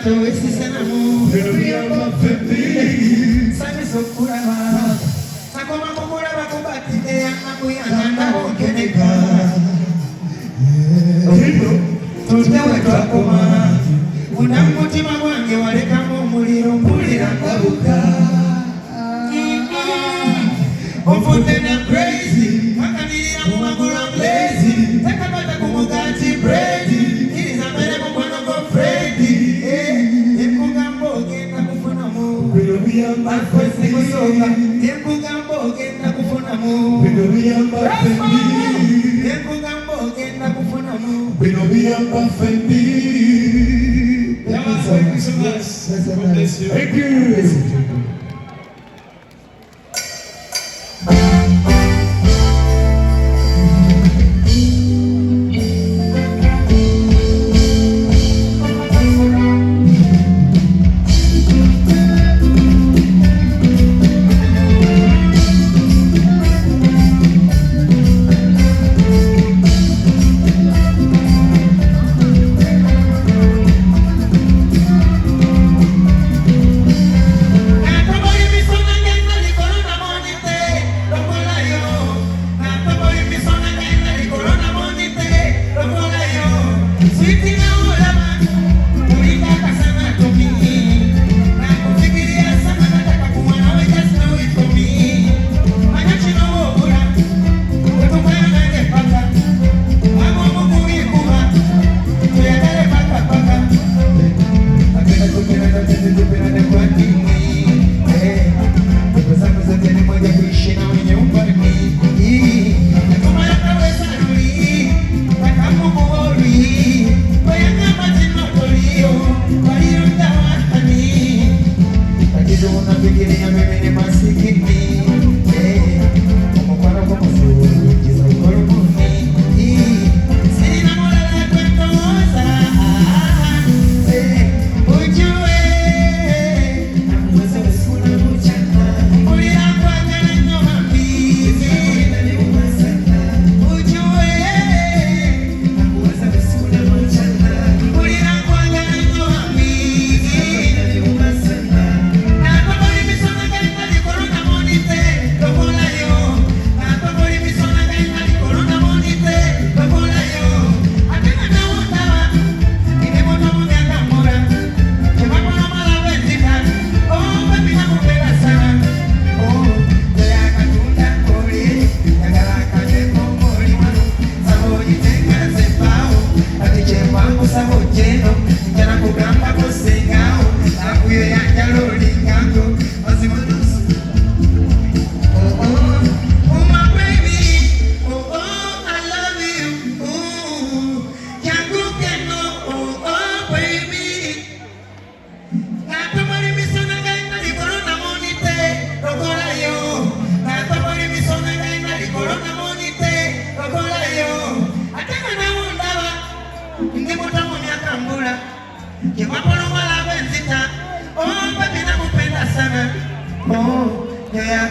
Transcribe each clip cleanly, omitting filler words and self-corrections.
to esi senamu. Binobiamba fembi. Sane sokuraba. Sakoma kumuraba kubatite yakuyanga okeneka. Tutewe twakoma. Munamutima gwange walekamu omuliro mpulira ngabuka. Ofute na crazy, makanira mu magulu blazy. Takabata ku mugati bready, iriza mbere mu mwana go Freddy. Ekugambo ogenda kufunamu, Binobiamba akwese kusoka. fembi. Ekugambo ogenda kufunamu, Binobiamba fembi. ekugambo ogenda kufunamu. Binobiamba fembi. Thank you so much. God bless you. Thank you.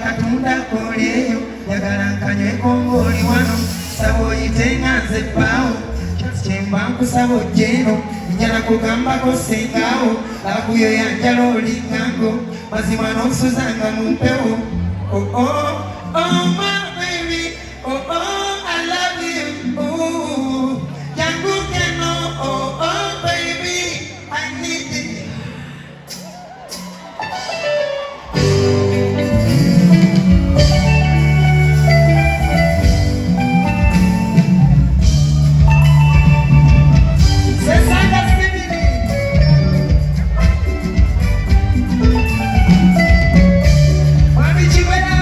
Katunda koleyo yagalankanye kongoli wano sabo yitenga nzepao chimba nkusabo jeno njala kugamba ko sengawo akuyo yanjalo lingango mazima nosuzanga mumpewo oh oh oh my baby oh oh I love you oh yangu keno oh oh baby I need it. Mami Chibera.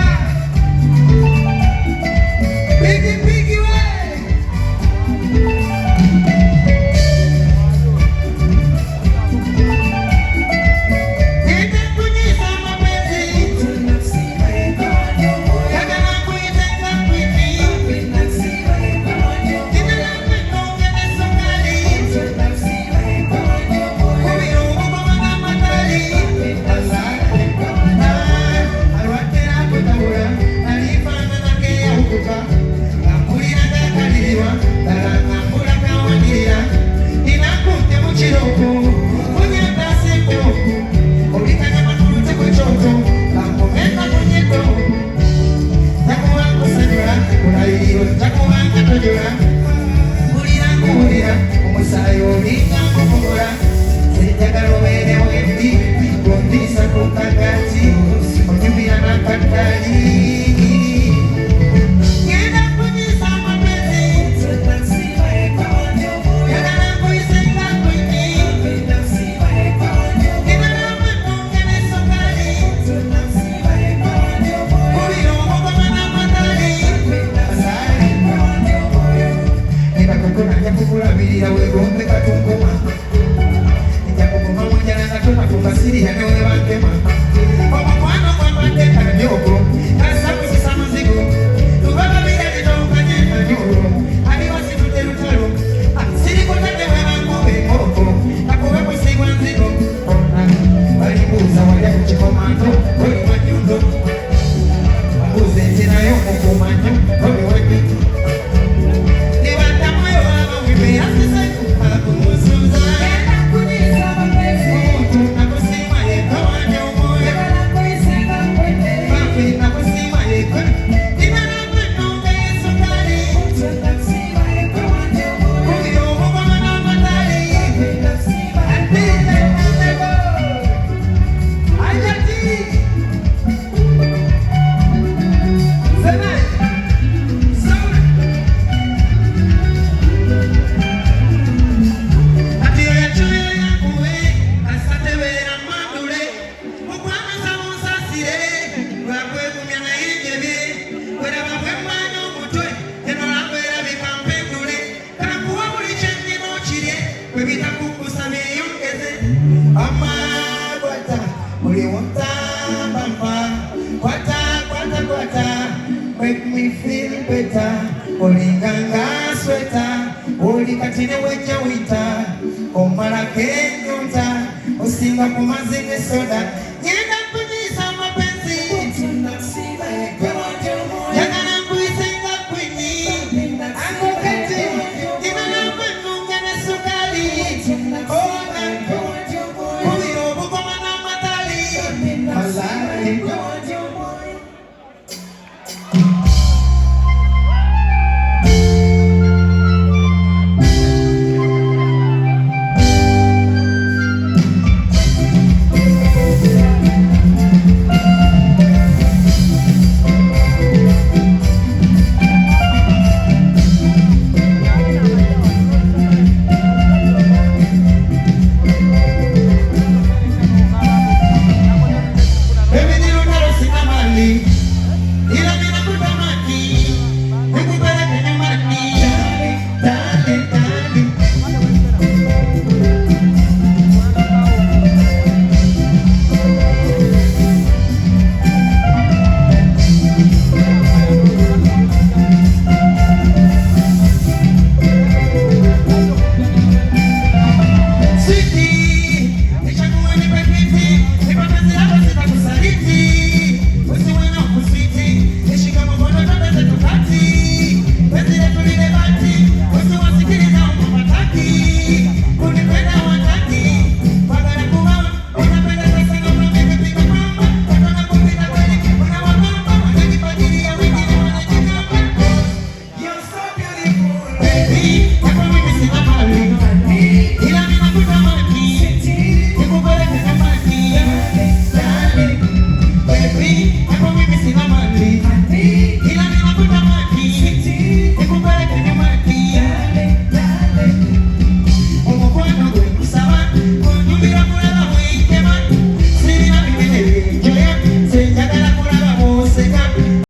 siri ya newe bakema omukwano gw'amateeka nyoko kasakusisa muzigo tubaba bidali tokanye manyolo abiwasi tuterutalo sirikutadde webangobe enkoko akube kusigwa nzigo balibuuza walya kukikomanto oli manyundo babuuza enterayo mukumanyo oli wanyundo nebatamoyo abawibe yasiseku akumusuza nakusima yekawanya omwoyo bafi nakusima yekwe inanakwenombe esukali kuyo omugoma n'amatali ajati senai sauna atiyo yachoyo yakuwe asatebera mandule mukwamasa musasire lwakwegumya naye njebye weraba bwemmanya omutwe eno lambera bikampendule kakuwa buli kyennina okirye bwe bitakukusa byeyongeze amagwata buli wotambampa kwata kwata kwata make me feel better olinganga sweta oli kati ne wejja wita omala kenyonta osinga ku mazzi ne soda